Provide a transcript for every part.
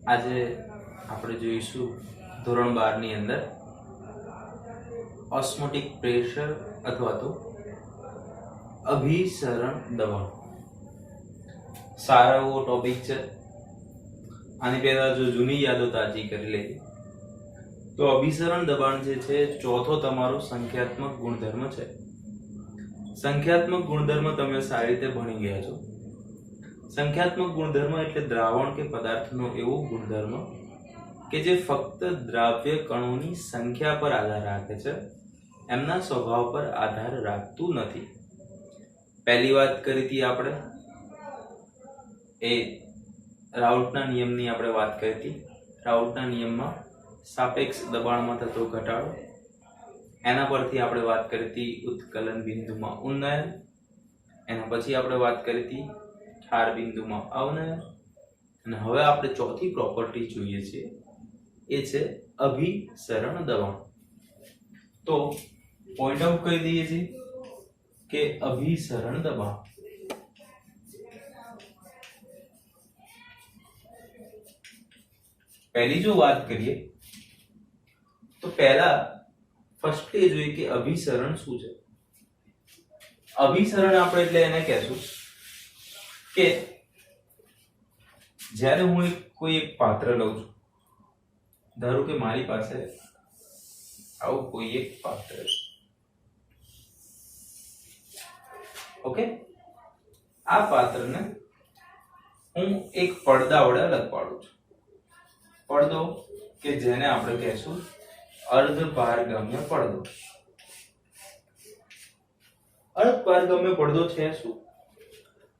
આજે આપણે જોઈશું ધોરણ 12 ની અંદર ઓસ્મોટિક પ્રેશર અથવા તો અભિસરણ દબાણ. સારો એવો ટોપિક છે. આની પહેલા જો જૂની યાદો તાજી કરી લઈએ તો અભિસરણ દબાણ જે છે ચોથો તમારો સંખ્યાત્મક ગુણધર્મ છે. સંખ્યાત્મક ગુણધર્મ તમે સારી રીતે ભણી ગયા છો. સંખ્યાત્મક ગુણધર્મ એટલે દ્રાવણ કે પદાર્થનો એવો ગુણધર્મ કે જે ફક્ત દ્રાવ્ય કણોની સંખ્યા પર આધાર રાખે છે, એમના સ્વભાવ પર આધાર રાખતું નથી. પહેલી વાત કરી હતી આપણે એ રાઉલ્ટના નિયમની આપણે વાત કરી હતી. રાઉલ્ટના નિયમમાં સાપેક્ષ દબાણમાં થતો ઘટાડો, એના પરથી આપણે વાત કરી હતી ઉત્કલન બિંદુમાં ઉન્નયન, એના પછી આપણે વાત કરી હતી ઠાર બિંદુમાં અવનયન, અને હવે આપણે ચોથી પ્રોપર્ટી જોઈએ છીએ એ છે અભિસરણ દબાણ. તો પોઈન્ટ આઉટ કરી દઈએ છીએ કે અભિસરણ દબાણ પહેલી જો વાત કરીએ તો પહેલા ફર્સ્ટ એ જોઈએ કે અભિસરણ શું છે. અભિસરણ આપણે એટલે એને કહેશું કે જ્યારે હું કોઈ એક પાત્ર લઉં છું, ધારો કે મારી પાસે આવું કોઈ એક પાત્ર છે, ઓકે. આ પાત્રને હું એક પડદા વડે અલગ પાડું છું. પડદો કે જેને આપણે કહેશું અર્ધપારગમ્ય પડદો. અર્ધપારગમ્ય પડદો છે શું?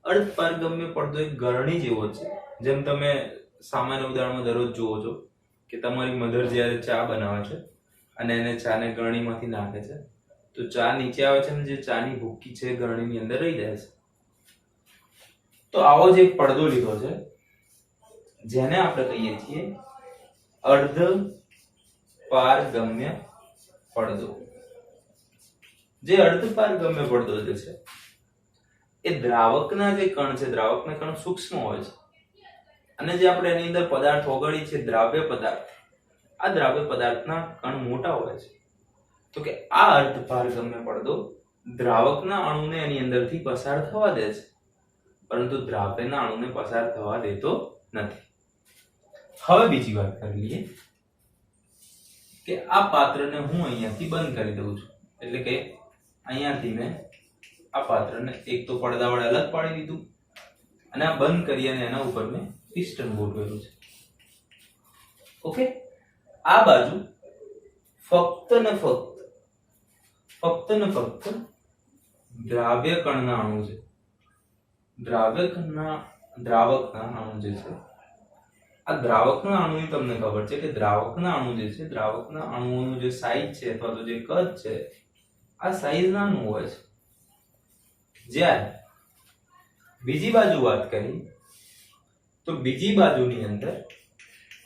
અર્ધપારગમ્ય પડદો એક ગરણી જેવો છે. જેમ તમે સામાન્ય ઉદાહરણમાં દરરોજ જુઓ છો કે તમારી મધર જ્યારે ચા બનાવે છે અને એને ચાને ગરણીમાંથી નાખે છે તો ચા નીચે આવે છે અને જે ચાની ભૂકી છે ગરણીની અંદર રહી જાય છે. તો આવો જ એક પડદો લીધો છે જેને આપણે કહીએ છીએ અર્ધપારગમ્ય પડદો. જે અર્ધપારગમ્ય પડદો જે છે એ દ્રાવકના જે કણ છે, દ્રાવકના કણ સૂક્ષ્મ હોય છે, અને જે આપણે એની અંદર પદાર્થ ઓગળી છે દ્રાવ્ય પદાર્થ, આ દ્રાવ્ય પદાર્થના કણ મોટા હોય છે. તો કે આ અર્ધપારગમ્ય પડદો દ્રાવકના અણુને એની અંદરથી પસાર થવા દે છે, પરંતુ દ્રાવ્યના અણુને પસાર થવા દેતો નથી. હવે બીજી વાત કરી લઈએ કે આ પાત્રને હું અહીંયાથી બંધ કરી દઉં છું. એટલે કે અહીંયાથી મેં આ પાત્રને એક તો પડદા વડે અલગ પાડી દીધું અને આ બંધ કરી અને એના ઉપર મેં પિસ્ટન ગોઠવેલું છે, ઓકે. આ બાજુ ફક્ત ને ફક્ત દ્રાવ્ય કણના અણુ છે. દ્રાવકના અણુ જે છે, આ દ્રાવકના અણુની તમને ખબર છે કે દ્રાવકના અણુ જે છે, દ્રાવકના અણુઓનું જે સાઈઝ છે અથવા તો જે કદ છે, આ સાઈઝ નાનું હોય છે. જ્યારે બીજી બાજુ વાત કરી તો બીજી બાજુની અંદર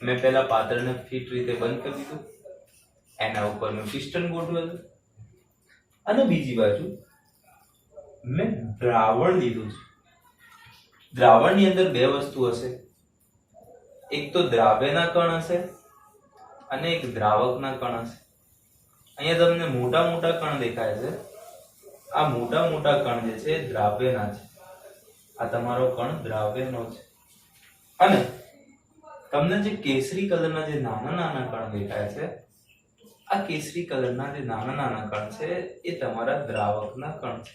મેં પહેલા પાત્રને ફિટ રીતે બંધ કરી દીધું, એના ઉપર મેં પિસ્ટન ગોઠવેલું, અને બીજી બાજુ મેં દ્રાવણ લીધું છે. દ્રાવણની અંદર બે વસ્તુ હશે, એક તો દ્રાવ્યના કણ હશે અને એક દ્રાવકના કણ હશે. અહીંયા તમને મોટા મોટા કણ દેખાય છે. આ મોટા મોટા કણ જે છે દ્રાવ્યના છે. આ તમારો કણ દ્રાવ્યનો છે. અને તમને જે કેસરી કલરના જે નાના નાના કણ દેખાય છે, આ કેસરી કલરના જે નાના નાના કણ છે એ તમારા દ્રાવકના કણ છે.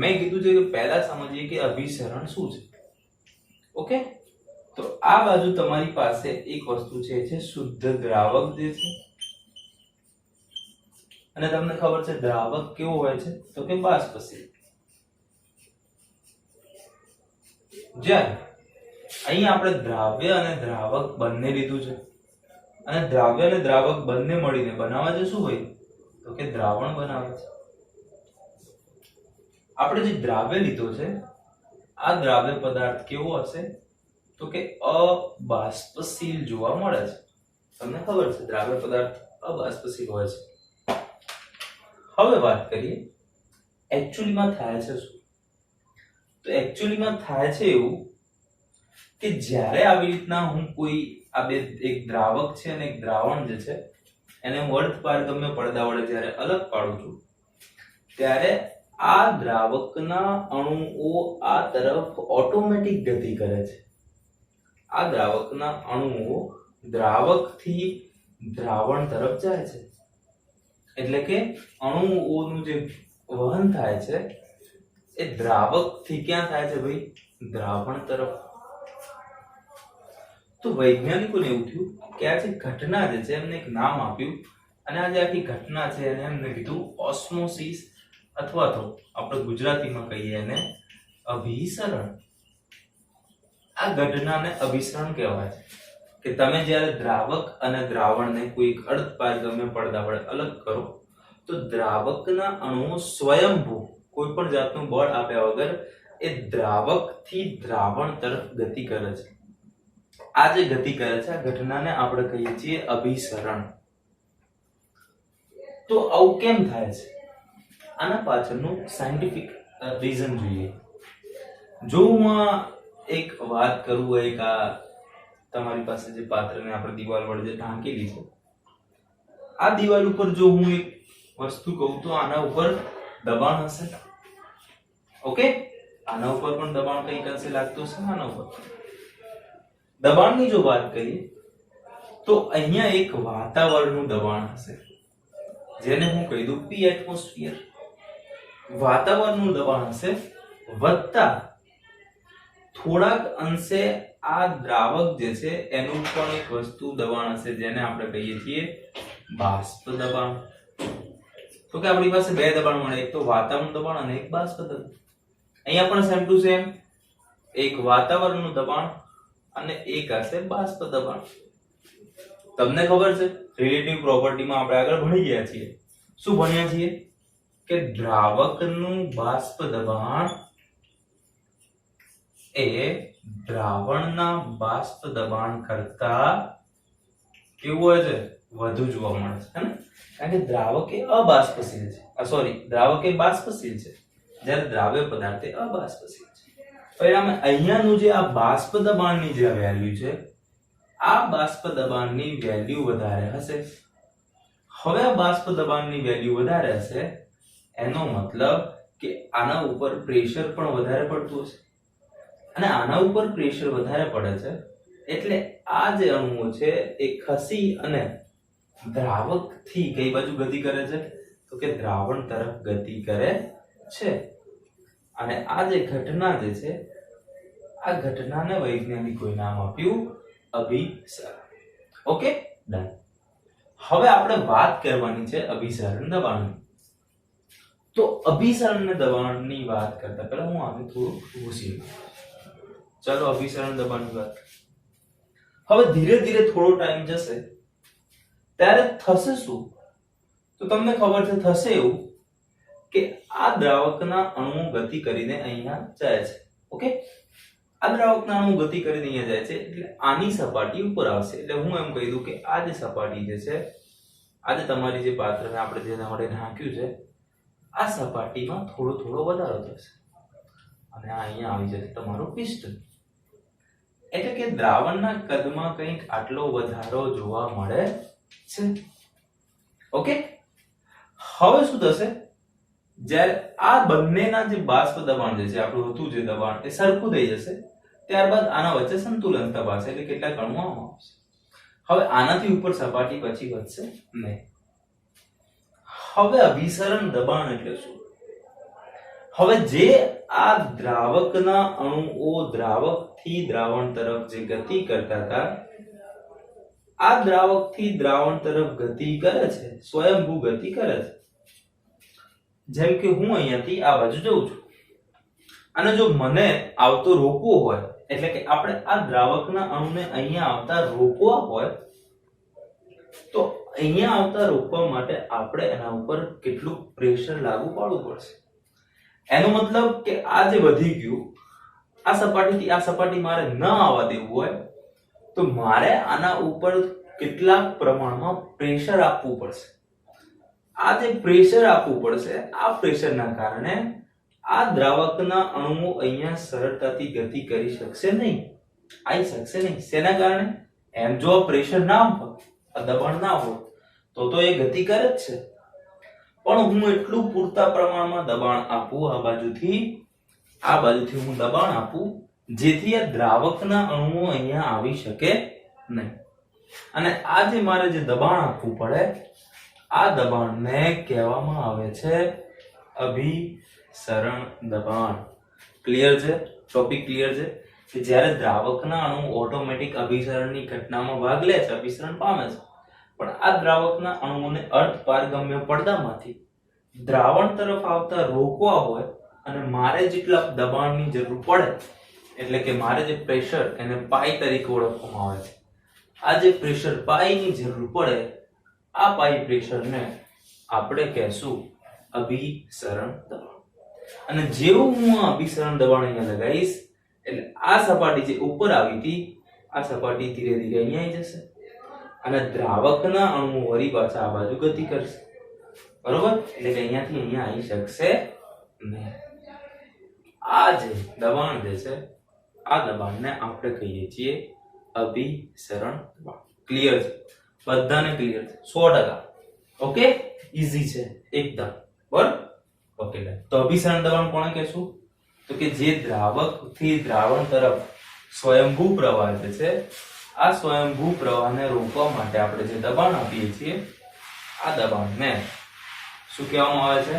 મેં કીધું છે કે પહેલા સમજીએ કે અભિસરણ શું છે, ઓકે. તો આ બાજુ તમારી પાસે એક વસ્તુ છે, એ છે શુદ્ધ દ્રાવક જે છે. અને તમને ખબર છે દ્રાવક કેવો હોય છે તો કે બાષ્પશીલ. જ્યારે અહીં આપણે દ્રાવ્ય અને દ્રાવક બંને લીધું છે, અને દ્રાવ્ય અને દ્રાવક બંને મળીને બનાવે છે શું હોય તો કે દ્રાવણ બનાવે છે. આપણે જે દ્રાવ્ય લીધો છે, આ દ્રાવ્ય પદાર્થ કેવો હશે તો કે અબાષ્પશીલ જોવા મળે છે. તમને ખબર છે દ્રાવ્ય પદાર્થ અબાષ્પશીલ હોય છે. હવે વાત કરીએ એકચ્યુઅલીમાં થાય છે શું. તો એકચ્યુઅલીમાં થાય છે એવું કે જ્યારે આવી રીતના હું કોઈ આ બે એક દ્રાવક છે અને એક દ્રાવણ જે છે એને હું અર્ધ પારગમ્ય પડદા વડે જ્યારે અલગ પાડું છું ત્યારે આ દ્રાવકના અણુઓ આ તરફ ઓટોમેટિક ગતિ કરે છે. આ દ્રાવકના અણુઓ દ્રાવકથી દ્રાવણ તરફ જાય છે. એટલે કે અણુઓનું જે વહન થાય છે એ દ્રાવકથી ક્યાં થાય છે ભાઈ? દ્રાવણ તરફ. તો વૈજ્ઞાનિકોને એવું થયું કે આ જે ઘટના જે છે એમને એક નામ આપ્યું અને આ જે આખી ઘટના છે એને એમને કીધું ઓસ્મોસિસ અથવા તો આપણે ગુજરાતીમાં કહીએ એને અભિસરણ. આ ઘટનાને અભિસરણ કહેવાય છે કે તમે જ્યારે દ્રાવક અને દ્રાવણને કોઈ એક અર્ધ પારગમ્ય પડદા વડે અલગ કરો તો દ્રાવકના અણુઓ સ્વયંભૂ કોઈ પણ જાતનું બળ આપ્યા વગર એ દ્રાવકથી દ્રાવણ તરફ ગતિ કરે છે. આ જે ગતિ કરે છે આ ઘટનાને આપણે કહીએ છીએ અભિસરણ. તો આવું કેમ થાય છે? આના પાછળનું સાયન્ટિફિક રીઝન જોઈએ. જો હું એક વાત કરું, એક આ તમારી પાસે જે પાત્રને આપણે દિવાલ વડે જે ઢાંકેલી છે, આ દિવાલ ઉપર જો હું એક વસ્તુ કહું તો આના ઉપર દબાણ હશે. ઓકે, આના ઉપર પણ દબાણ કંઈક અંશે લાગતું હશે. આના ઉપર દબાણની જો વાત કરીએ તો અહીંયા એક વાતાવરણનું દબાણ હશે જેને હું કહી દઉં પી એટમોસ્ફિયર. વાતાવરણનું દબાણ હશે વત્તા થોડાક અંશે આ દ્રાવક જે છે એનું પણ એક વસ્તુ દબાણ હશે જેને આપણે કહીએ છીએ બાષ્પ દબાણ. તો કે આપણી પાસે બે દબાણ મળે, એક તો વાતાવરણ દબાણ અને એક બાષ્પ દબાણ. અહીંયા પણ સેમ ટુ સેમ એક વાતાવરણનું દબાણ અને એક હશે બાષ્પ દબાણ. તમને ખબર છે રિલેટિવ પ્રોપર્ટીમાં આપણે આગળ ભણી ગયા છીએ. શું ભણ્યા છીએ? કે દ્રાવકનું બાષ્પ દબાણ એ દ્રાવણના બાષ્પ દબાણ કરતા કેવું હોય છે? વધુ જોવા મળે છે, હે ને? કારણ કે દ્રાવક એ અબાષ્પશીલ છે. દ્રાવક એ બાષ્પશીલ છે જ્યારે દ્રાવ્ય પદાર્થ એ અબાષ્પશીલ છે. પરિણામે અહીંયાનું જે આ બાષ્પ દબાણની જે વેલ્યુ છે આ બાષ્પ દબાણની વેલ્યુ વધારે હશે. હવે આ બાષ્પ દબાણની વેલ્યુ વધારે હશે એનો મતલબ કે આના ઉપર પ્રેશર પણ વધારે પડતું હશે અને આના ઉપર પ્રેશર વધારે પડે છે એટલે આ જે અણુઓ છે એ ખસી અને દ્રાવકથી કઈ બાજુ ગતિ કરે છે? તો કે દ્રાવણ તરફ ગતિ કરે છે. અને આ જે ઘટના જે છે આ ઘટનાને વૈજ્ઞાનિકોએ નામ આપ્યું અભિસરણ. Okay, done. હવે આપણે વાત કરવાની છે અભિસરણ દબાણની. તો અભિસરણ દબાણની વાત કરતા પહેલા હું આને થોડું ભૂસી લઉં. ચાલો અભિસરણ દબાણની વાત. હવે ધીરે ધીરે થોડો ટાઈમ જશે ત્યારે થશે શું? તો તમને ખબર છે થશે એવું કે આ દ્રાવકના અણુઓ ગતિ કરીને અહીંયા જાય છે. ઓકે, આ દ્રાવકના અણુ ગતિ કરીને અહીંયા જાય છે એટલે આની સપાટી ઉપર આવશે. એટલે હું એમ કહી દઉં કે આ જે સપાટી જે છે, આ જે તમારી જે પાત્રને આપણે જેના વડે ઢાંક્યું છે આ સપાટીમાં થોડો થોડો વધારો થશે અને આ અહીંયા આવી જશે તમારું પિસ્ટન. એટલે કે દ્રાવણના કદમાં કંઈક આટલો વધારો જોવા મળે છે. ઓકે, હવે શું થશે? જ્યારે આ બંનેના જે બાષ્પ દબાણ જે છે આપણું હતું જે દબાણ એ સરખું થઈ જશે ત્યારબાદ આના વચ્ચે સંતુલન તપાસે એટલે કેટલા કણો આવશે. હવે આનાથી ઉપર સપાટી પછી વધશે નહીં. હવે અભિસરણ દબાણ એટલે શું? હવે જે આ દ્રાવકના અણુઓ દ્રાવકથી દ્રાવણ તરફ જે ગતિ કરતા હતા આ દ્રાવકથી દ્રાવણ તરફ ગતિ કરે છે, સ્વયંભૂ ગતિ કરે છે. જેમ કે હું અહીંયાથી આ બાજુ જઉં છું અને જો મને આવતો રોકવો હોય એટલે કે આપણે આ દ્રાવકના અણુને અહીંયા આવતા રોકવા હોય તો અહીંયા આવતા રોકવા માટે આપણે એના ઉપર કેટલું પ્રેશર લાગુ પાડવું પડશે. એનો મતલબ કે આ જે વધી ગયું આ સપાટીથી આ સપાટી મારે ન આવવા દેવું હોય તો મારે આના ઉપર કેટલાક પ્રમાણમાં પ્રેશર આપવું પડશે. આ જે પ્રેશર આપવું પડશે આ પ્રેશરના કારણે આ દ્રાવકના અણુઓ અહીંયા સરળતાથી ગતિ કરી શકશે નહીં. આવી શકશે નહીં. શેના કારણે? એમ જો પ્રેશર ના હોય, દબાણ ના હોય તો એ ગતિ કરે જ છે. પણ હું એટલું પૂરતા પ્રમાણમાં દબાણ આપું આ બાજુથી હું દબાણ આપું જેથી આ દ્રાવકના અણુઓ અહીંયા આવી શકે નહીં. અને આ જે મારે જે દબાણ આપવું પડે, આ દબાણને કહેવામાં આવે છે અભિસરણ દબાણ. ક્લિયર છે? ટોપિક ક્લિયર છે? કે જ્યારે દ્રાવકના અણુ ઓટોમેટિક અભિસરણની ઘટનામાં ભાગ લે છે, અભિસરણ પામે છે, પણ આ દ્રાવકના અણુઓને અર્ધપારગમ્ય પડદામાંથી દ્રાવણ તરફ આવતા રોકવા હોય અને મારે જેટલા દબાણની જરૂર પડે, એટલે કે મારે જે પ્રેશર એને પાઈ તરીકે ઓળખવામાં આવે છે, આ જે પ્રેશર પાઈની જરૂર પડે, આ પાઈ પ્રેશરને આપણે કહેશું અભિસરણ દબાણ. અને જેવું હું આ અભિસરણ દબાણ અહીંયા લગાવીશ એટલે આ સપાટી જે ઉપર આવી હતી આ સપાટી ધીરે ધીરે અહીંયા આવી જશે અને દ્રાવકના અણુઓ વળી પાછા આ બાજુ ગતિ કરશે. બરોબર? એટલે કે અહીંયાથી અહીંયા આવી શકશે નહીં. આ જે દબાણ જે છે આ દબાણને આપણે કહીએ છીએ અભિસરણ દબાણ. ક્લિયર છે? બધાને ક્લિયર છે? 100%. ઓકે, ઈઝી છે એકદમ. બરાબર? ઓકે. તો અભિસરણ દબાણ કોને કહેશું? તો કે જે દ્રાવકથી દ્રાવણ તરફ સ્વયંભૂ પ્રવાહ જે છે આ સ્વયંભૂ પ્રવાહને રોકવા માટે આપણે જે દબાણ આપીએ છીએ આ દબાણને શું કહેવામાં આવે છે?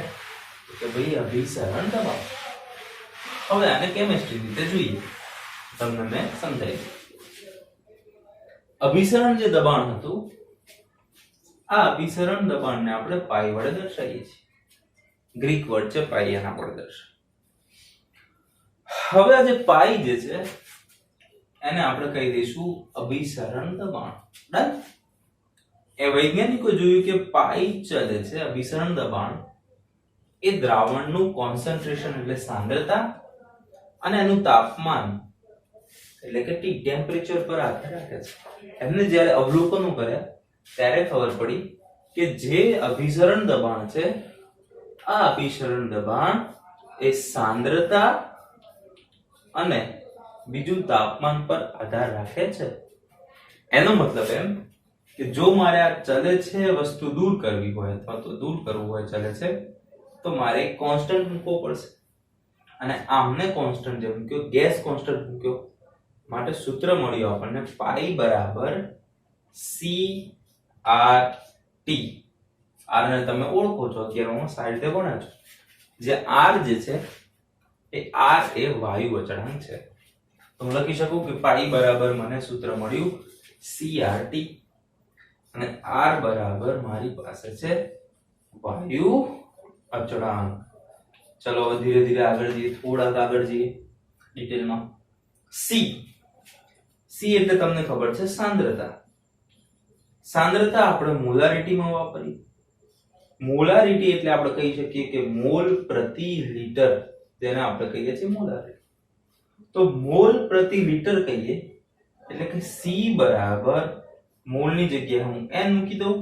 તો કે ભાઈ અભિસરણ દબાણ. હવે આને કેમિસ્ટ્રી રીતે જોઈએ, તમને મેં સમજાવી દઉં. અભિસરણ જે દબાણ હતું આ અભિસરણ દબાણને આપણે પાઈ વડે દર્શાવીએ છીએ. ગ્રીક વર્ડ છે પાઈ, એના વડે દર્શાવીએ. હવે આ જે પાઈ જે છે એને આપણે કહી દઈશું અભિસરણ દબાણ. ડન? એ વૈજ્ઞાનિકો જોયું કે પાઈ ચલે છે અભિસરણ દબાણ એ દ્રાવણનું કોન્સન્ટ્રેશન એટલે સાંદ્રતા અને એનું તાપમાન એટલે કે ટી ટેમ્પરેચર પર આધાર રાખે છે. એમને જ્યારે અવલોકનો કર્યા ત્યારે ખબર પડી કે જે અભિસરણ દબાણ છે આ અભિસરણ દબાણ એ સાંદ્રતા અને બીજું તાપમાન પર આધાર રાખે છે. એનો મતલબ એમ કે જો મારે આ ચલે છે વસ્તુ દૂર કરવી હોય અથવા તો દૂર કરવું હોય ચલે છે તો મારે એક કોન્સ્ટન્ટ મૂકવો પડશે. અને આમને કોન્સ્ટન્ટ જે મૂક્યો, ગેસ કોન્સ્ટન્ટ મૂક્યો, માટે સૂત્ર મળ્યું આપણને પાઈ બરાબર CRT. R ને તમે ઓળખો છો, અત્યારે હું સાઈડે ભણ્યા છો. જે R જે છે એ R એ વાયુ અચળાંક છે. તો હું લખી શકું કે પાઈ બરાબર મને સૂત્ર મળ્યું CRT અને R બરાબર મારી પાસે છે વાયુ અચળાંક. ચલો હવે ધીરે ધીરે આગળ જઈએ, થોડાક આગળ જઈએ ડિટેલમાં. C એટલે તમને ખબર છે સાંદ્રતા. સાંદ્રતા આપણે મોલારિટીમાં વાપરીએ. મોલારિટી એટલે આપણે કહી શકીએ કે મોલ પ્રતિ લિટર, જેને આપણે કહીએ છીએ મોલારિટી. તો મોલ પ્રતિ લિટર કહીએ એટલે કે C બરાબર મોલની જગ્યાએ હું n મૂકી દઉં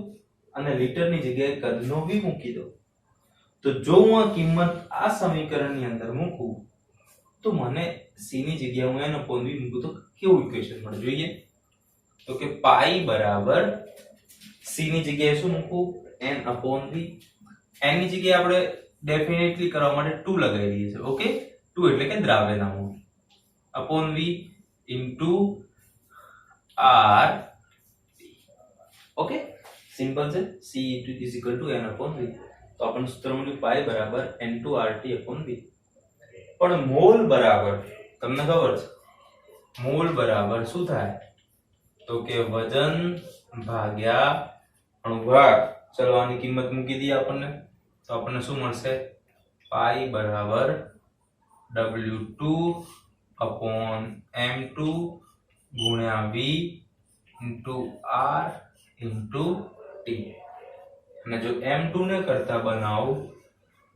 અને લીટરની જગ્યાએ કદનો v મૂકી દઉં. તો જો હું આ કિંમત આ સમીકરણની અંદર મૂકું તો મને c ની જગ્યાએ હું n upon v મૂકું તો કેવું ઇક્વેશન મળે જોઈએ? તો કે પાઈ બરાબર c ની જગ્યાએ શું મૂકું? n upon v. n ની જગ્યાએ આપણે ડેફિનેટલી કરવા માટે 2 લગાવી દઈએ છીએ. ઓકે, 2 એટલે કે દ્રાવ્યના mole upon v into r. Okay, simple છે. c is equal to n upon v. તો આપણને સૂત્ર મળ્યું પાઈ બરાબર n2rt upon v. પણ મોલ બરાબર તમને ખબર છે મોલ બરાબર શું થાય? તો કે વજન ભાગ્યા અણુભાર. ચલો આની કિંમત મૂકી દઈએ આપણને તો આપણને શું મળશે? પાઈ બરાબર w2 upon m2 ગુણ્યા v into r into t. અને જો m2 ને કરતા બનાવું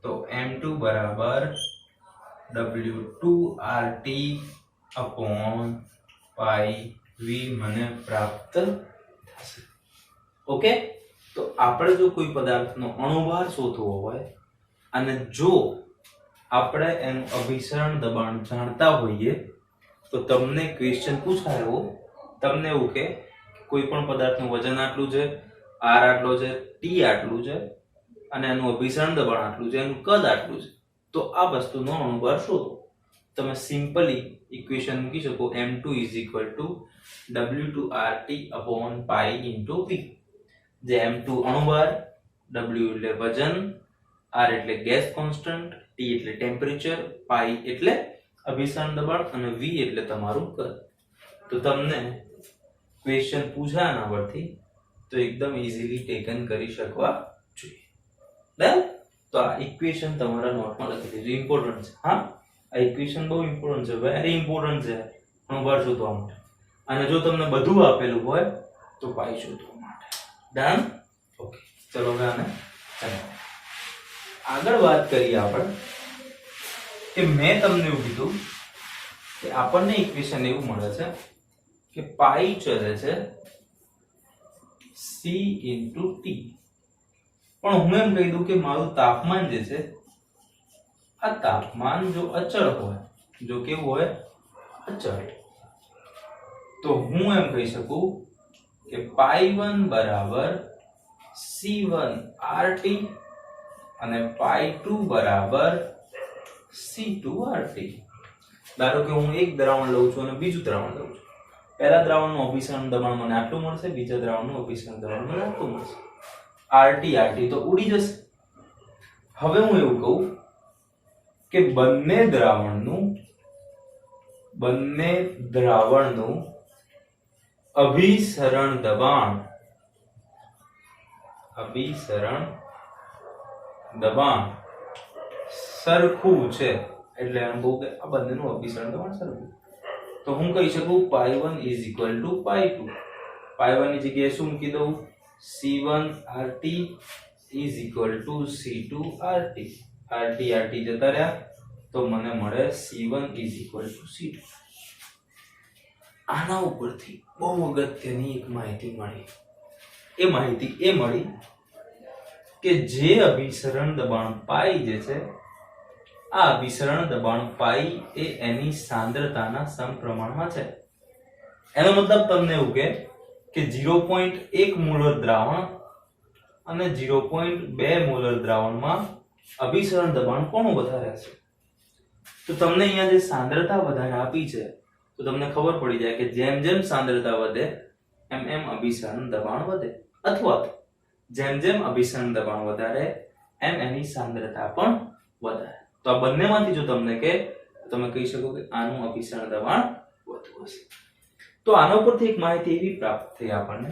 તો m2 બરાબર w2rt upon પાઈ v મને પ્રાપ્ત થશે. ઓકે, તો આપણે જો કોઈ પદાર્થનો અણુભાર શોધવો હોય અને જો આપણે એનું અભિસરણ દબાણ જાણતા હોઈએ તો તમને ક્વેશ્ચન પૂછાયો, તમને એવું કે કોઈ પણ પદાર્થનું વજન આટલું છે, આર આટલો છે, ટી આટલું છે અને એનું અભિસરણ દબાણ આટલું છે, એનું કદ આટલું છે, તો આ વસ્તુનો અણુભાર શોધો. તમે સિમ્પલી ઇક્વેશન મૂકી શકો m2 w2RT/π × v, જે m2 અણુભાર, w એટલે વજન, r એટલે ગેસ કોન્સ્ટન્ટ, t એટલે ટેમ્પરેચર, પાઈ એટલે અભિસરણ દબાણ અને v એટલે તમારું કદ. તો તમને ક્વેશ્ચન પૂછાય આના પરથી તો એકદમ ઈઝીલી ટેકન કરી શકવા જોઈએ. બરાબર? તો આ ઇક્વેશન તમારા નોટમાં લખી દેજો, ઇમ્પોર્ટન્ટ છે. હા, આ ઇક્વેશન બહુ ઇમ્પોર્ટન્ટ છે, વેરી ઇમ્પોર્ટન્ટ છે અણુભાર શોધવા માટે. અને જો તમને બધું આપેલું હોય તો પાઈ શોધવા માટે. ડન? ઓકે, ચલો હવે આને આગળ વાત કરીએ આપણે કે મેં તમને એવું કીધું કે આપણને ઇક્વેશન એવું મળે છે કે પાઈ ચલે છે c × t. પણ હું એમ કહી દઉં કે મારું તાપમાન જે છે, આ તાપમાન જો અચળ હોય, જો કેવું હોય, અચળ, તો હું એમ કહી શકું કે π1 બરાબર c1 RT અને π2 બરાબર c2 RT. ધારો કે હું એક દ્રાવણ લઉં છું અને બીજું દ્રાવણ લઉં છું. પહેલા દ્રાવણનું અભિસરણ દબાણ મને આટલું મળશે, બીજા દ્રાવણનું અભિસરણ દબાણ મને આટલું મળશે. RT તો ઉડી જશે. હવે હું એવું કહું કે બંને દ્રાવણનું અભિસરણ દબાણ સરખું છે, એટલે એમ કહું કે આ બંનેનું અભિસરણ દબાણ સરખું. તો હું કહી શકું π1 = π2. π1 ની જગ્યાએ શું મૂકી દઉં? c1 RT = c2 RT. RT જતા રહ્યા તો મને મળે c1 = c2. આના ઉપરથી બહુ અગત્યની એક માહિતી મળી. એ માહિતી એ મળી કે જે અભિસરણ દબાણ પાઈ જે છે, આ અભિસરણ દબાણ પાઈ એ એની સાંદ્રતાના સમપ્રમાણમાં છે. એનો મતલબ તમને એવું કે 0.1 મોલર દ્રાવણ અને 0.2 મોલર દ્રાવણમાં અભિસરણ દબાણ કોનું વધારે છે? તો તમને અહીંયા જે સાંદ્રતા વધારે આપી છે, તો તમને ખબર પડી જાય કે જેમ જેમ સાંદ્રતા વધે એમ એમ અભિસરણ દબાણ વધે, અથવા જેમ જેમ અભિસરણ દબાણ વધારે એમ એની સાંદ્રતા પણ વધારે. તો આ બંનેમાંથી જો તમને કે તમે કહી શકો કે આનું અભિસરણ દબાણ વધુ હશે. તો આના પરથી એક માહિતી એવી પ્રાપ્ત થઈ આપણને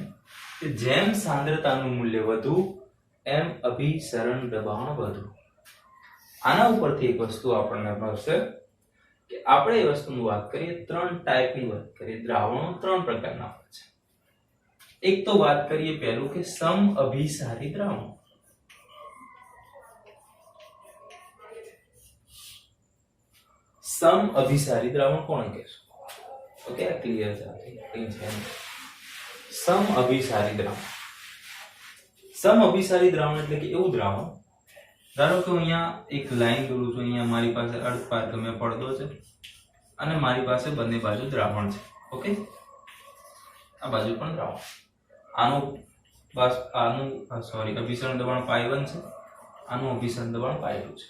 કે જેમ સાંદ્રતાનું મૂલ્ય વધુ એમ અભિસરણ દબાણ વધુ. આના ઉપરથી એક વસ્તુ આપણને મળશે કે આપણે એ વસ્તુની વાત કરીએ, 3 ટાઈપની વાત કરીએ. દ્રાવણો 3 પ્રકારના હોય છે. એક તો વાત કરીએ પહેલું કે સમઅભિસારી દ્રાવણો. સમઅભિસારી દ્રાવણ કોણ કહેશું? ઓકે, આ ક્લિયર છે. સમઅભિસારી દ્રાવણ. સમઅભિસારી દ્રાવણ એટલે કે એવું દ્રાવણ, ધારો કે અહીંયા એક લાઈન દોરું છું, અહીંયા મારી પાસે અર્ધપારગમ્ય પડદો છે અને મારી પાસે બંને બાજુ દ્રાવણ છે. ઓકે, આ બાજુ પણ દ્રાવણ. આનું અભિસરણ દબાણ π1 છે, આનું અભિસરણ દબાણ π2 છે.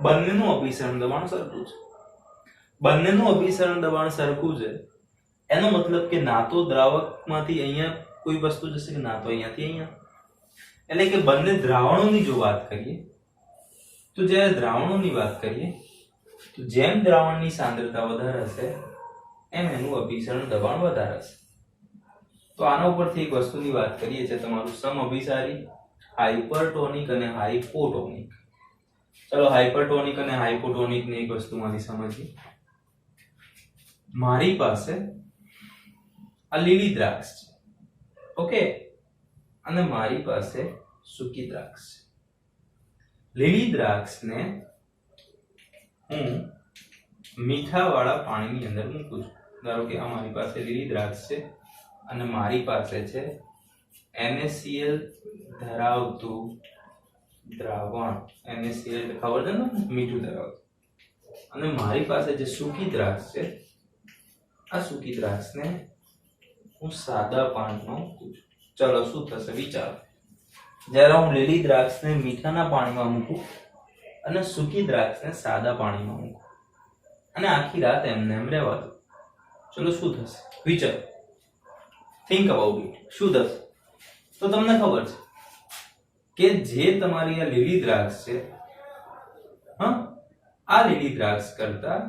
બંનેનું અભિસરણ દબાણ સરખું છે. બંનેનું અભિસરણ દબાણ સરખું છે એનો મતલબ કે ના તો દ્રાવકમાંથી અહીંયા કોઈ વસ્તુ જશે કે ના તો અહીંયાથી અહીંયા. એટલે કે બંને દ્રાવણોની જો વાત કરીએ તો જ્યારે દ્રાવણોની વાત કરીએ તો જેમ દ્રાવણની સાંદ્રતા વધારે હશે એમ એનું અભિસરણ દબાણ વધારે હશે. તો આના ઉપરથી એક વસ્તુની વાત કરીએ છે, તમારું સમઅભિસારી, હાઇપરટોનિક અને હાઇપોટોનિક. ચલો હાઇપરટોનિક અને હાઇપોટોનિક ની એક વસ્તુમાંથી સમજીએ. મારી પાસે આ લીલી દ્રાક્ષ છે, ઓકે, અને મારી પાસે સૂકી દ્રાક્ષ છે. લીલી દ્રાક્ષને હું મીઠાવાળા પાણીની અંદર મૂકું છું. ધારો કે આ મારી પાસે લીલી દ્રાક્ષ છે અને મારી પાસે છે NaCl ધરાવતું દ્રાવણ. NaCl એટલે ખબર છે ને, મીઠું ધરાવતું. અને મારી પાસે જે સૂકી દ્રાક્ષ છે આ સૂકી દ્રાક્ષને હું સાદા પાણીમાં મૂકું છું. ચલો શું થશે વિચારો. જ્યારે હું લીલી દ્રાક્ષને મીઠાના પાણીમાં મૂકું અને સૂકી દ્રાક્ષને સાદા પાણીમાં મૂકું અને આખી રાત એમને એમ રહેવા દઉં, ચલો શું થશે વિચારો. Think about it. શું થશે? તો તમને ખબર છે કે જે તમારી આ લીલી દ્રાક્ષ છે, હા, આ લીલી દ્રાક્ષ કરતા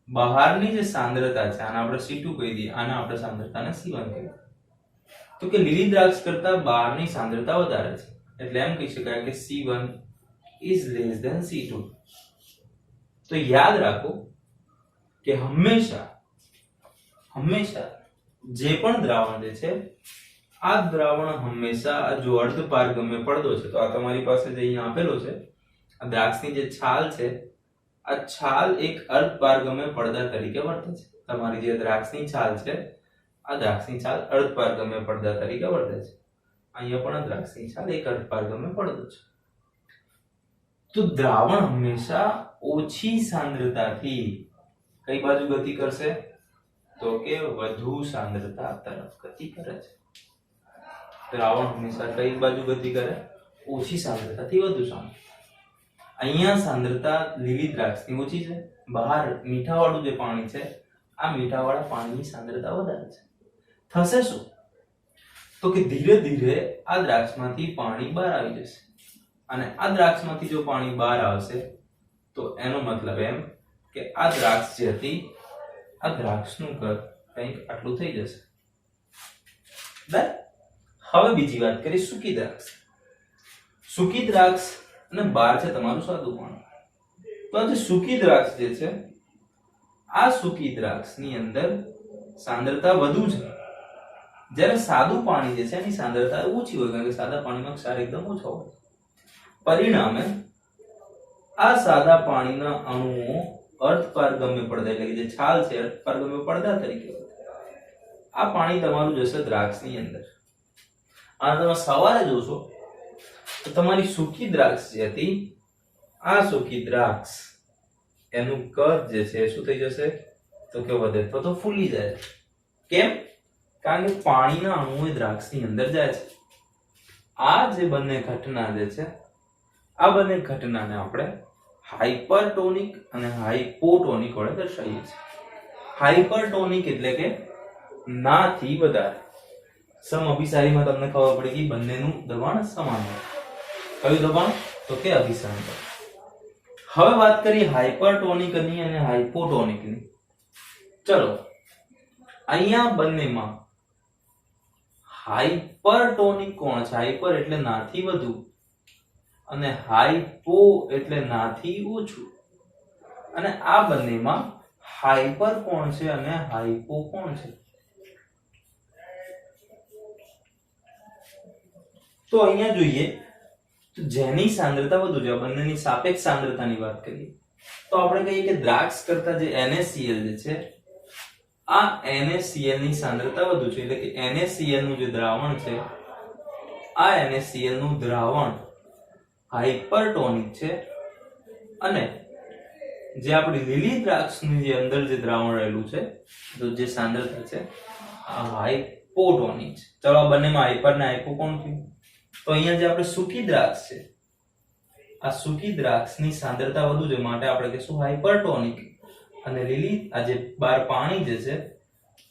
બહારની જે સાંદ્રતા છે, આને આપણે C2 કહી દઈએ, આને આપણે સાંદ્રતાને C1 કહીએ, તો કે લીલી દ્રાક્ષ કરતા બહારની સાંદ્રતા વધારે છે, એટલે એમ કહી શકાય કે C1 is less than C2. તો યાદ રાખો કે હંમેશા જે પણ દ્રાવણ જે છે, આ દ્રાવણ હંમેશા જો અર્ધપારગમ્ય પડદો છે, તો આ તમારી પાસે જે અહીંયા આપેલો છે, આ દ્રાક્ષની જે છાલ છે, આ છાલ એક અર્ધપારગમ્ય પડદા તરીકે વર્તે છે. તમારી જે દ્રાક્ષની છાલ છે, આ દ્રાક્ષની છાલ અર્ધપારગમ્ય પડદા તરીકે વર્તે છે. અહીંયા પણ દ્રાક્ષની છાલ એક અર્ધપારગમ્ય પડદો છે. તો દ્રાવણ હંમેશા ઓછી સાંદ્રતાથી કઈ બાજુ ગતિ કરશે? તો કે વધુ સાંદ્રતા તરફ ગતિ કરે છે. દ્રાવણ હંમેશા કઈ બાજુ ગતિ કરે? ઓછી સાંદ્રતાથી વધુ સાંદ્રતા. અહીંયા સાંદ્રતા લીલી દ્રાક્ષની ઓછી છે, બહાર મીઠાવાળું જે પાણી છે, આ મીઠાવાળા પાણીની સાંદ્રતા વધારે છે. થશે શું? તો કે ધીરે ધીરે આ દ્રાક્ષમાંથી પાણી બહાર આવી જશે, અને આ દ્રાક્ષમાંથી જો પાણી બહાર આવશે તો એનો મતલબ એમ કે આ દ્રાક્ષ જે હતી, આ દ્રાક્ષનું કદ કંઈક આટલું થઈ જશે. હવે બીજી વાત કરીએ સૂકી દ્રાક્ષ. સૂકી દ્રાક્ષ અને બહાર છે તમારું સાદું પાણી. તો આ જે સૂકી દ્રાક્ષ જે છે, આ સૂકી દ્રાક્ષની અંદર સાંદ્રતા વધુ છે, જ્યારે સાદું પાણી જે છે એની સાંદ્રતા ઓછી હોય, કારણ કે સાદા પાણીમાં ક્ષાર એકદમ ઓછો હોય. પરિણામે આ સાદા પાણીના અણુઓ અર્ધપારગમ્ય પડદા, એટલે કે જે છાલ છે, અર્ધપારગમ્ય પડદા તરીકે આ પાણી તમારું જશે દ્રાક્ષની અંદર. આ તમે સવારે જોશો તો તમારી સૂકી દ્રાક્ષ જે હતી, આ સૂકી દ્રાક્ષ એનું કદ જે છે શું થઈ જશે? તો કે વધે, તો ફૂલી જાય. કેમ? કારણ કે પાણીના અણુઓ દ્રાક્ષની અંદર જાય છે. આ જે બંને ઘટના જે છે, આ બંને ઘટનાને આપણે હાઇપરટોનિક અને હાઇપોટોનિક વડે દર્શાવીએ છીએ. હાઇપરટોનિક એટલે કે ના થી વધારે. સમઅભિસારીમાં તમને ખબર પડી કે બંનેનું દબાણ સમાન હોય. કયું દબાણ? તો કે અભિસારી દબાણ. હવે વાત કરીએ હાઇપરટોનિકની અને હાઇપોટોનિકની. ચલો, અહીંયા બંનેમાં હાઇપરટોનિક કોણ છે? હાઇપર એટલે નાથી વધુ અને હાઇપો એટલે નાથી ઓછું. અને આ બંનેમાં હાઇપર કોણ છે અને હાઇપો કોણ છે? તો અહીંયા જોઈએ તો જેની સાંદ્રતા વધુ છે, બંનેની સાપેક્ષ સાંદ્રતાની વાત કરીએ તો આપણે કહીએ કે દ્રાક્ષ કરતા જે NaCl જે છે, આ NaCl ની સાંદ્રતા વધુ છે, એટલે કે NaCl નું જે દ્રાવણ છે, આ NaCl નું દ્રાવણ હાઇપરટોનિક છે, અને જે આપણી લીલી દ્રાક્ષની જે અંદર જે દ્રાવણ રહેલું છે, તો જે સાંદ્રતા છે, આ હાઇપોટોનિક છે. ચલો, આ બંનેમાં હાઇપર ને હાઇપો કોણ થયું? તો અહીંયા જે આપણે સૂકી દ્રાક્ષ છે, આ સૂકી દ્રાક્ષની સાંદ્રતા વધુ છે, માટે આપણે કહીશું હાઇપરટોનિક. અને લીલી આ જે બહાર પાણી જે છે,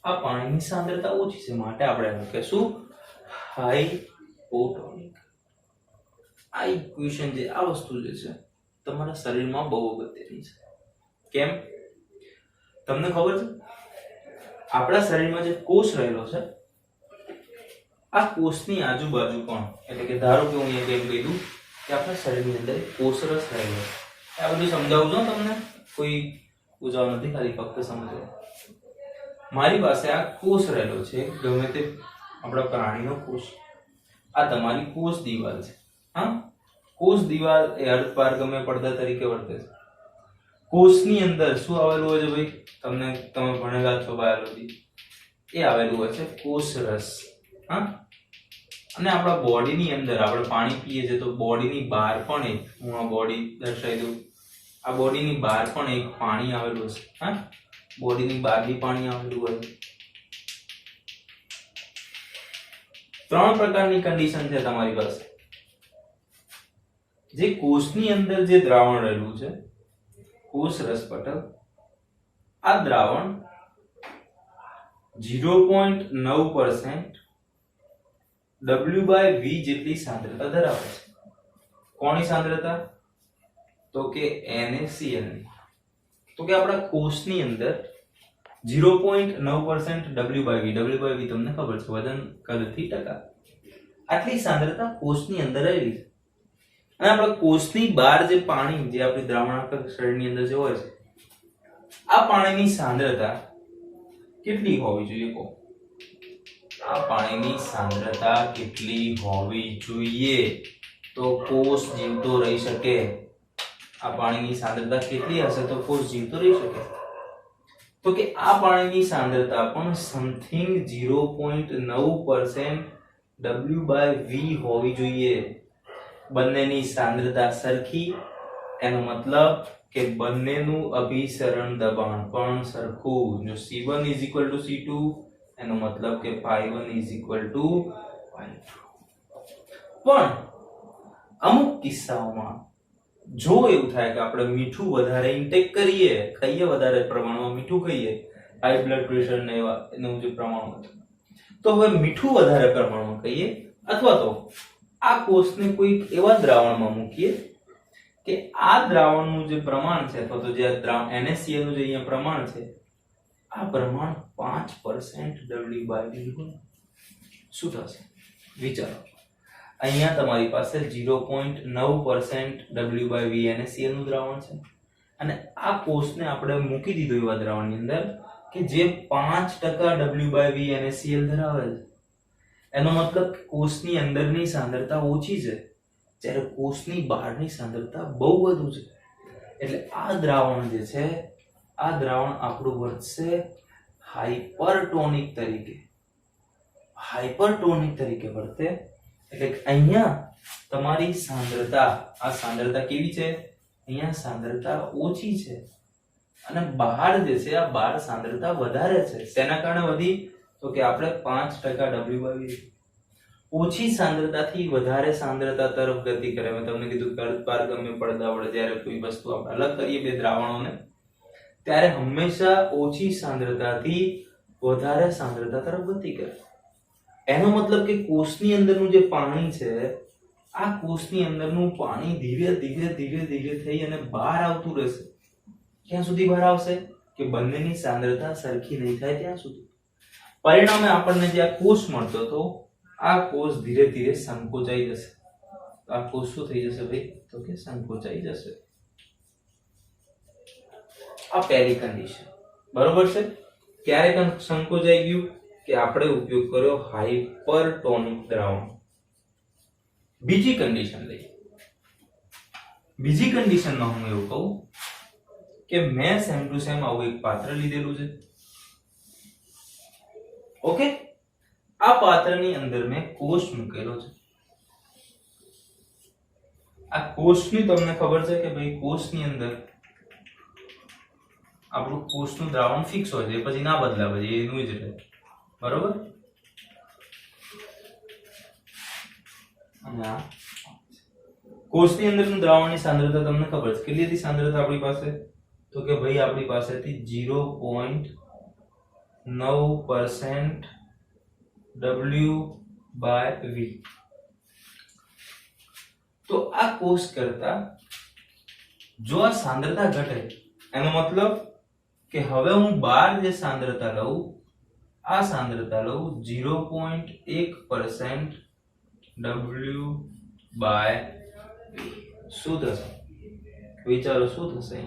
આ પાણીની સાંદ્રતા ઓછી છે, માટે આપણે એને કહીશું હાઇપોટોનિક. આ ઇક્વેશન જે આ વસ્તુ જે છે તમારા શરીરમાં બહુ અગત્યની છે. કેમ? તમને ખબર છે આપણા શરીરમાં જે કોષ રહેલો છે, આ કોષની આજુબાજુ કોણ, એટલે કે ધારો કે હું અહીંયા કેમ કીધું કે આપણા શરીરની અંદર કોષરસ રહેલો છે. આ બધું સમજાવું છું તમને, કોઈ ઉજાવ નથી, ખાલી ફક્ત સમજો. મારી પાસે આ કોષ રહેલો છે, ગમે તે આપણા પ્રાણીનો કોષ. આ તમારી કોષ દિવાલ છે. હા, કોષ દિવાલ એ અર્ધપારગમ્ય પડદા તરીકે વર્તે છે. કોષની અંદર શું આવેલું હોય છે ભાઈ? તમે ભણેલા છો બાયોલોજી, એ આવેલું હોય છે કોષરસ. હા, અને આપણા બોડીની અંદર આપણે પાણી પીએ છીએ તો બોડીની બહાર પણ એક, હું આ બોડી દર્શાવી દઉં, આ બોડીની બહાર પણ એક પાણી આવેલું છે. હા, બોડીની બહાર બી પાણી આવેલું હોય. ત્રણ પ્રકારની કન્ડિશન છે તમારી પાસે. જે કોષની અંદર જે દ્રાવણ રહેલું છે, કોષ રસપટલ, આ દ્રાવણ 0.9% W/V જેટલી સાંદ્રતા ધરાવે છે. કોની સાંદ્રતા? તો કે NaCl ની. તો કે આપણા કોષની અંદર 0.9% W/V, W/V તમને ખબર છે વજન કદથી ટકા, આટલી સાંદ્રતા કોષની અંદર રહેલી છે. અને આપણા કોષની બહાર જે પાણી, જે આપણી દ્રાવણાત્મક શરીરની અંદર જે હોય છે, આ પાણીની સાંદ્રતા કેટલી હોવી જોઈએ? કહો. આ પાણીની સાંદ્રતા કેટલી હોવી જોઈએ તો કોષ જીવતો રહી શકે? આ પાણીની સાંદ્રતા કેટલી હશે તો કોષ જીવતો રહી શકે? તો કે આ પાણીની સાંદ્રતા પણ સમથિંગ 0.9% W/V હોવી જોઈએ. બંનેની સાંદ્રતા સરખી, એનો મતલબ કે બંનેનું અભિસરણ દબાણ પણ સરખું. જો C1 = C2, એનો મતલબ કે Phi1 = Phi2. પણ અમુક કિસ્સાઓમાં જો એવું થાય કે આપણે મીઠું વધારે ઇન્ટેક કરીએ, ખાઈએ વધારે પ્રમાણમાં મીઠું ખાઈએ, હાઈ બ્લડ પ્રેશર ને એનું જે પ્રમાણ હોય, તો હવે મીઠું વધારે પ્રમાણમાં ખાઈએ અથવા તો આ કોષને કોઈ એવા દ્રાવણમાં મૂકીએ કે આ દ્રાવણનું જે પ્રમાણ છે અથવા તો જે NaCl નું જે અહીંયા પ્રમાણ છે, આ પ્રમાણ 5% W/V હોય. શું થશે? વિચારો. અહીંયા તમારી પાસે 0.9% W/V NaCl નું દ્રાવણ છે અને આ કોષને આપણે મૂકી દીધો એવા દ્રાવણની અંદર કે જે 5% W/V NaCl ધરાવે છે. એનો મતલબ કોષની અંદરની સાંદ્રતા ઓછી છે જ્યારે કોષની બહારની સાંદ્રતા બહુ વધુ છે. એટલે આ દ્રાવણ જે છે, આ દ્રાવણ આપણું વર્તશે હાઇપરટોનિક તરીકે. હાઇપરટોનિક તરીકે વર્તે એટલે અહીંયા તમારી સાંદ્રતા, આ સાંદ્રતા કેવી છે? અહીંયા સાંદ્રતા ઓછી છે અને બહાર જે છે, આ બહાર સાંદ્રતા વધારે છે. શેના કારણે વધી? તો કે આપણે 5% W/V. ઓછી સાંદ્રતાથી વધારે સાંદ્રતા તરફ ગતિ કરે. મેં તમને કીધું પારગમ્ય પડદા વડે જ્યારે કોઈ વસ્તુ આપણે અલગ કરીએ બે દ્રાવણોને, ત્યારે હંમેશા ઓછી સાંદ્રતાથી વધારે સાંદ્રતા તરફ ગતિ કરે. એનો મતલબ કે કોષની અંદરનું જે પાણી છે, આ કોષની અંદરનું પાણી ધીરે ધીરે ધીરે ધીરે થઈ અને બહાર આવતું રહેશે. ક્યાં સુધી બહાર આવશે? કે બંનેની સાંદ્રતા સરખી નહીં થાય ત્યાં સુધી. પરિણામે આપણને જે આ કોષ મળતો હતો, આ કોષ ધીરે ધીરે સંકોચાઈ જશે. આ કોષ શું થઈ જશે ભાઈ? તો કે સંકોચાઈ જશે. આ પહેલી કન્ડિશન. બરોબર છે? ક્યારે સંકોચાઈ ગયું? કે આપણે ઉપયોગ કર્યો હાઇપરટોનિક દ્રાવણ. બીજી કન્ડિશન લઈએ. બીજી કન્ડિશનમાં હું એવું કહું કે મેં સેમ ટુ સેમ આવું એક પાત્ર લીધેલું છે. ઓકે, આ પાત્રની અંદર મેં કોષ મૂકેલો છે. આ કોષની તમને ખબર છે કે ભાઈ કોષની અંદર આપણું કોષનું દ્રાવણ ફિક્સ હોય છે, પછી ના બદલાવે છે, એનું જ રહે. બરોબર? અને કોષની અંદરનું દ્રાવણની સાંદ્રતા તમને ખબર છે કેટલી હતી? સાંદ્રતા આપણી પાસે તો કે ભાઈ આપણી પાસેથી 0.9% W/V. તો આ કોષ કરતા જો આ સાંદ્રતા ઘટે, એનો મતલબ કે હવે હું બહાર જે સાંદ્રતા લઉં, આ સાંદ્રતા લઉં 0.1% W/V. શું થશે? વિચારો શું થશે?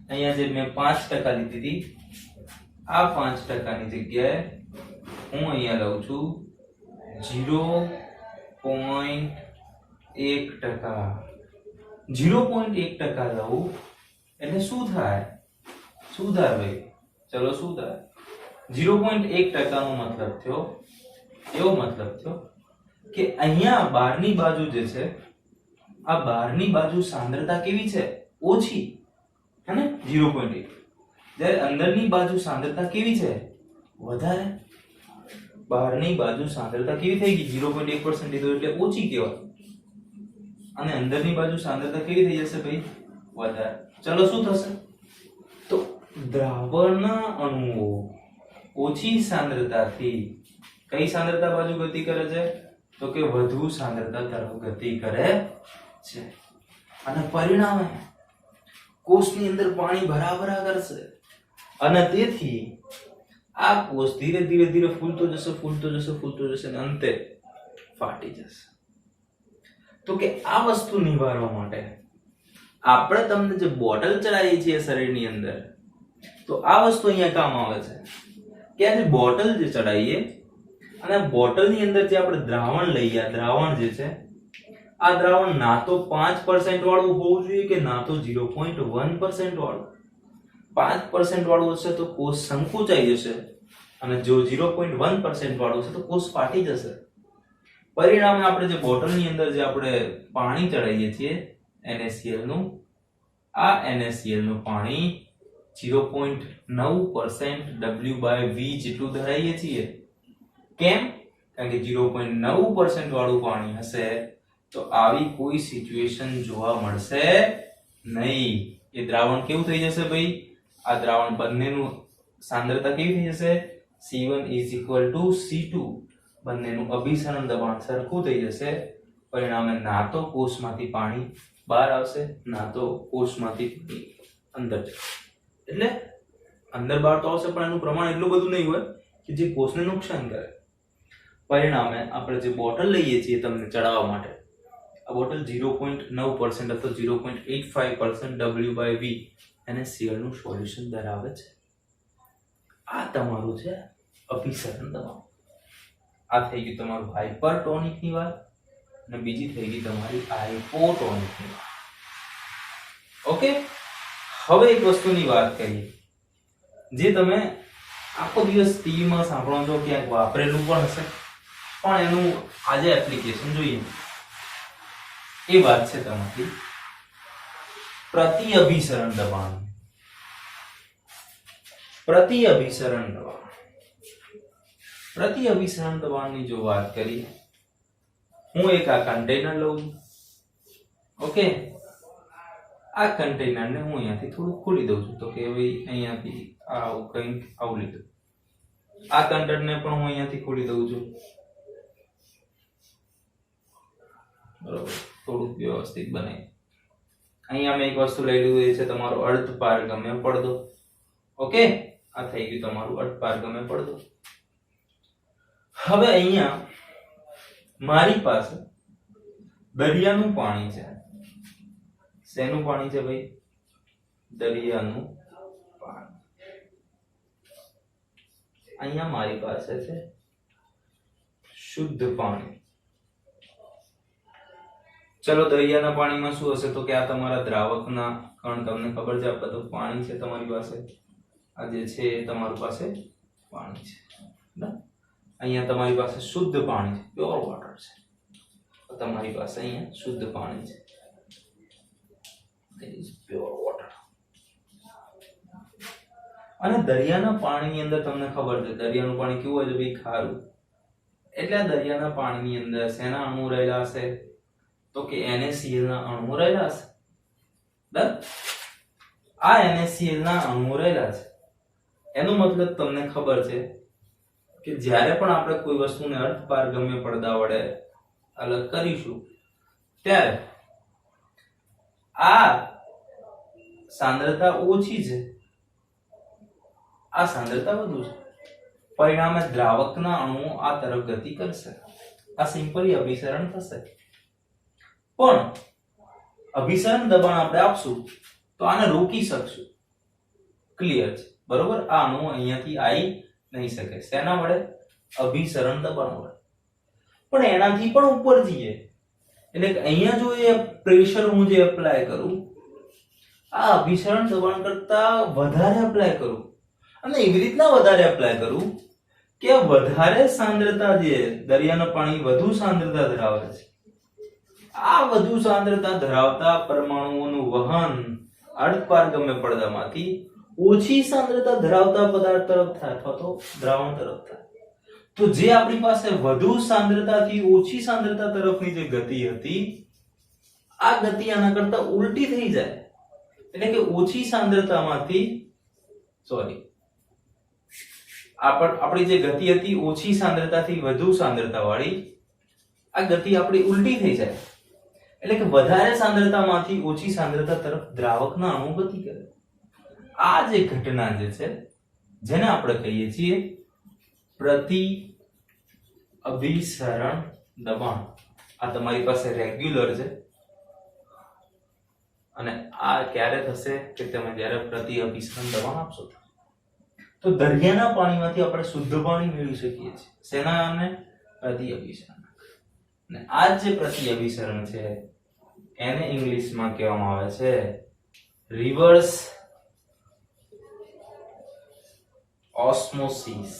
અહીંયા જે મેં 5% લીધી હતી, આ 5% ની જગ્યાએ હું અહીંયા લઉં છું 0.1%. 0.1% લઉં એટલે શું થાય? શું થાય ભાઈ? ચલો શું થાય? 0.1% નો મતલબ થયો, એવો મતલબ થયો કે અહીંયા બહારની બાજુ જે છે, આ બહારની બાજુ સાંદ્રતા કેવી છે? ઓછી. હે ને? 0.1. જ્યારે અંદરની બાજુ સાંદ્રતા કેવી છે? વધારે. બહારની બાજુ સાંદ્રતા કેવી થઈ ગઈ? 0.1% લીધો એટલે ઓછી કહેવાય. અને અંદરની બાજુ સાંદ્રતા કેવી થઈ જશે ભાઈ? વધારે. ચલો શું થશે? તો દ્રાવણના અણુઓ ઓછી સાંદ્રતાથી કઈ સાંદ્રતા બાજુ ગતિ કરે છે? તો કે વધુ સાંદ્રતા તરફ ગતિ કરે છે. અને પરિણામે કોષની અંદર પાણી ભરાભરા કરશે અને તેથી આ કોષ ધીરે ધીરે ધીરે ફૂલતો જશે અને અંતે ફાટી જશે. તો કે આ વસ્તુ નિવારવા માટે આપણે તમને જે બોટલ ચડાવીએ છીએ શરીરની અંદર, તો આ વસ્તુ અહીંયા કામ આવે છે કે આ જે બોટલ જે ચડાવીએ અને બોટલની અંદર જે આપણે દ્રાવણ લઈએ, આ દ્રાવણ જે છે, આ દ્રાવણ ના તો 5% વાળું હોવું જોઈએ કે ના તો 0.1% વાળું. 5% વાળું હશે તો કોષ સંકોચાઈ જશે અને જો 0.1% વાળું છે તો કોષ ફાટી જશે. પરિણામે આપણે જે બોટલની અંદર જે આપણે પાણી ચડાવીએ છીએ NaCl નું, આ NaCl નું પાણી 0.9% W/V જેટલું ધરાવીએ છીએ. કેમ? કારણ કે 0.9% વાળું પાણી હશે તો આવી કોઈ સિચ્યુએશન જોવા મળશે નહીં. એ દ્રાવણ કેવું થઈ જશે ભાઈ? આ દ્રાવણ બંનેનું સાંદ્રતા કેવી થઈ જશે? C1 C2. બંનેનું અભિસરણ દબાણ સરખું થઈ જશે. પરિણામે ના તો કોષમાંથી પાણી બહાર આવશે ના તો કોષમાંથી પાણી અંદર જશે. એટલે અંદર બહાર તો આવશે પણ એનું પ્રમાણ એટલું બધું નહીં હોય કે જે કોષને નુકસાન કરે. પરિણામે આપણે જે બોટલ લઈએ છીએ તમને ચડાવવા માટે, આ બોટલ 0.9% અથવા 0.85% W/V NaCl નું સોલ્યુશન ધરાવે છે. આ તમારું છે અભિસરણ દબાણ. આ થઈ ગયું તમારું હાઇપરટોનિક ની વાત અને બીજી થઈ ગઈ તમારી હાઇપોટોનિક ની વાત. ઓકે, હવે એક વસ્તુની વાત કરીએ જે તમે આખો દિવસ ટીવીમાં સાંભળો છો, ક્યાંક વાપરેલું પણ હશે, પણ એનું આજે એપ્લિકેશન જોઈએ. એ વાત છે તમારી પ્રતિઅભિસરણ દબાણ. પ્રતિઅભિસરણ દબાણની જો વાત કરીએ, હું એક આ કન્ટેનર લઉં છું. ઓકે, આ કન્ટેનરને હું અહીંયાથી થોડું ખોલી દઉં છું. તો કે ભાઈ અહીંયાથી આવું કંઈક આવું લીધું. આ કન્ટેનરને પણ હું અહીંયાથી ખોલી દઉં છું. બરોબર, થોડું વ્યવસ્થિત બને. અહીંયા મેં એક વસ્તુ લઈ લીધું, એ છે તમારો અર્ધપારગમ્ય પડદો. ઓકે, આ થઈ ગયું તમારું અર્ધપારગમ્ય પડદો. હવે અહીંયા મારી પાસે દરિયાનું પાણી છે. શેનું પાણી છે ભાઈ? દરિયાનું પાણી. અહીંયા મારી પાસે છે શુદ્ધ પાણી. ચલો, દરિયાના પાણીમાં શું હશે? તો કે આ તમારા દ્રાવકના કણ, તમને ખબર છે આ બધું પાણી છે તમારી પાસે. આ જે છે એ તમારી પાસે પાણી છે. અહીંયા તમારી પાસે શુદ્ધ પાણી છે, પ્યોર વોટર છે. તમારી પાસે અહીંયા શુદ્ધ પાણી છે, ઇટ ઇઝ પ્યોર વોટર. અને દરિયાના પાણીની અંદર તમને ખબર છે દરિયાનું પાણી કેવું હોય છે ભાઈ? ખારું. એટલે આ દરિયાના પાણીની અંદર શેના અણુ રહેલા હશે? તો કે NaCl ના અણુ રહેલા છે. ડન? આ NaCl ના અણુ રહેલા છે. એનો મતલબ તમને ખબર છે કે જ્યારે પણ આપણે કોઈ વસ્તુને અર્ધપારગમ્ય પડદા વડે અલગ કરીશું ત્યારે આ સાંદ્રતા ઓછી છે, આ સાંદ્રતા વધુ છે. પરિણામે દ્રાવકના અણુઓ આ તરફ ગતિ કરશે. આ સિમ્પલી અભિસરણ થશે. પણ અભિસરણ દબાણ આપણે આપશું તો આને રોકી શકશું. ક્લિયર છે? બરોબર? આ અણુ અહીંયાથી આવી નહીં શકે. શેના વડે? અભિસરણ દબાણ વડે. પણ એનાથી પણ ઉપર જઈએ એટલે કે અહીંયા જો એ પ્રેશર હું જે એપ્લાય કરું, આ અભિસરણ દબાણ કરતા વધારે એપ્લાય કરું અને એવી રીતના વધારે એપ્લાય કરું કે વધારે સાંદ્રતા, જે દરિયાનું પાણી વધુ સાંદ્રતા ધરાવે છે, આ વધુ સાંદ્રતા ધરાવતા પરમાણુઓનું વહન અર્ધપારગમ્ય પડદામાંથી ઓછી સાંદ્રતા ધરાવતા પદાર્થ તરફ થાય અથવા તો દ્રાવણ તરફ થાય, તો જે આપણી પાસે વધુ સાંદ્રતાથી ઓછી સાંદ્રતા તરફની જે ગતિ હતી, આ ગતિ આના કરતા ઉલટી થઈ જાય, એટલે કે ઓછી સાંદ્રતામાંથી આપણી જે ગતિ હતી ઓછી સાંદ્રતાથી વધુ સાંદ્રતા વાળી, આ ગતિ આપણી ઉલટી થઈ જાય, એટલે કે વધારે સાંદ્રતામાંથી ઓછી સાંદ્રતા તરફ દ્રાવકના અણુ ગતિ કરે. આ જે ઘટના જે છે જેને આપણે કહીએ છીએ પ્રતિ અભિસરણ દબાણ. આ તમારી પાસે રેગ્યુલર છે અને આ ક્યારે થશે કે તમે જ્યારે પ્રતિ અભિસરણ દબાણ આપશો. તો દરિયાના પાણીમાંથી આપણે શુદ્ધ પાણી મેળવી શકીએ છીએ. શેના કારણે? પ્રતિ અભિસરણ. અને આ જે પ્રતિ અભિસરણ છે એને ઇંગ્લિશમાં કહેવામાં આવે છે રિવર્સ ઓસ્મોસિસ,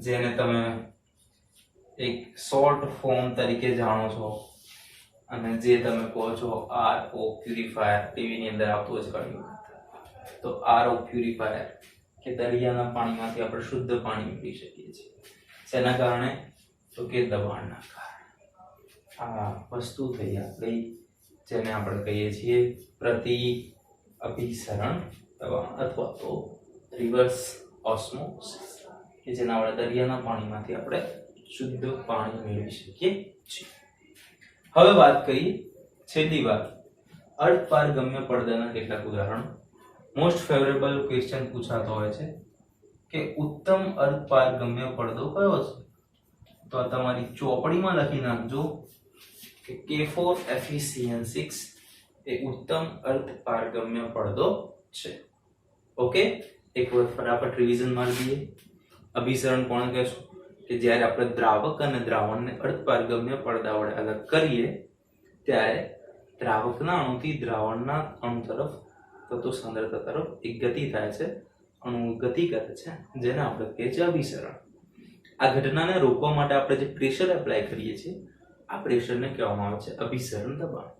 જેને તમે એક શોર્ટ ફોર્મ તરીકે જાણો છો અને જે તમે કહો છો RO પ્યુરિફાયર. ટીવી ની અંદર આવતું હોય છે ઘણી વખત. તો RO પ્યુરિફાયર કે દરિયાના પાણીમાંથી આપણે શુદ્ધ પાણી મેળવી શકીએ છીએ. શેના કારણે? તો કે દબાણના કારણે. આ વસ્તુ થઈ આપણી જેને આપણે કહીએ છીએ પ્રતિ અભિસરણ દબાણ અથવા તો રિવર્સ ઓસ્મોસિસ, કે જેના વડે દરિયાના પાણીમાંથી આપણે શુદ્ધ પાણી મેળવી શકીએ છીએ. હવે વાત કરીએ છેલ્લી વાત, અર્ધપારગમ્ય પડદાના કેટલાક ઉદાહરણો. મોસ્ટ ફેવરેબલ ક્વેશ્ચન પૂછાતો હોય છે કે ઉત્તમ અર્ધપારગમ્ય પડદો કયો છે? તો આ તમારી ચોપડીમાં લખી નાખજો કે K4FeCN6 એ ઉત્તમ અર્ધપારગમ્ય પડદો છે. ઓકે, એક વાર ફટાફટ રિવિઝન મારી દઈએ. અભિસરણ કોણ કહેશું? કે જ્યારે આપણે દ્રાવક અને દ્રાવણને અર્ધપારગમ્ય પડદા વડે અલગ કરીએ ત્યારે દ્રાવકના અણુથી દ્રાવણના અણુ તરફ તો સાંદ્રતા તરફ એક ગતિ થાય છે, અણુ ગતિ કરે છે, જેને આપણે કહીએ છીએ અભિસરણ. આ ઘટનાને રોકવા માટે આપણે જે પ્રેશર એપ્લાય કરીએ છીએ આ પ્રેશરને કહેવામાં આવે છે અભિસરણ દબાણ.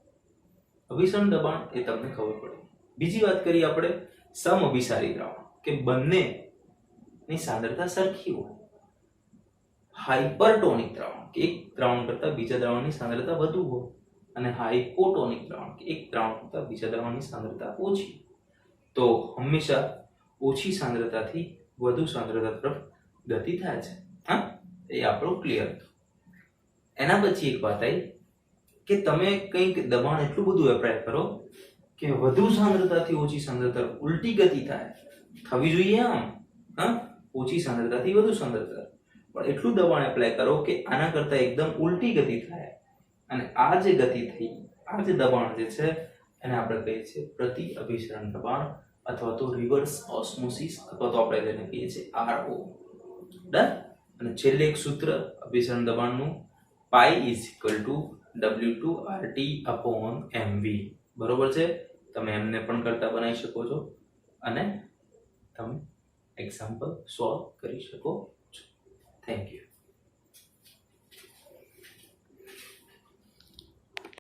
અભિસરણ દબાણ એ તમને ખબર પડે. બીજી વાત કરીએ આપણે સમઅભિસારી દ્રાવણ, કે બંનેની સાંદ્રતા સરખી હોય. હાઇપરટોનિક દ્રાવણ, કે એક દ્રાવણ કરતા બીજા દ્રાવણની સાંદ્રતા વધુ હોય, અને હાઇપોટોનિક દ્રાવણ, કે એક દ્રાવણ કરતા બીજા દ્રાવણની સાંદ્રતા ઓછી. તો હંમેશા ઓછી સાંદ્રતાથી વધુ સાંદ્રતા તરફ ગતિ થાય છે. હા, એ આપણું ક્લિયર. એના પછી એક વાત આવી કે તમે કંઈક દબાણ એટલું બધું એપ્લાય કરો કે વધુ સાંદ્રતાથી ઓછી સાંદ્રતા તરફ ઉલટી ગતિ થાય. થવી જોઈએ આમ, હા, ઓછી સાંદ્રતાથી વધુ સાંદ્રતા, પણ એટલું દબાણ એપ્લાય કરો કે આના કરતા એકદમ ઉલટી ગતિ થાય. અને આ જે ગતિ થઈ, આ જે દબાણ જે છે એને આપણે કહીએ છીએ પ્રતિ અભિસરણ દબાણ અથવા તો રિવર્સ ઓસ્મોસિસ, અથવા તો આપણે જેને કહીએ છીએ RO. ડન. અને છેલ્લે એક સૂત્ર અભિસરણ દબાણનું, પાઈ W2RT/mv. બરોબર છે? તમે એમને પણ કરતા બનાવી શકો છો અને તમે એક્ઝામ્પલ સોલ્વ કરી શકો છો. Thank you.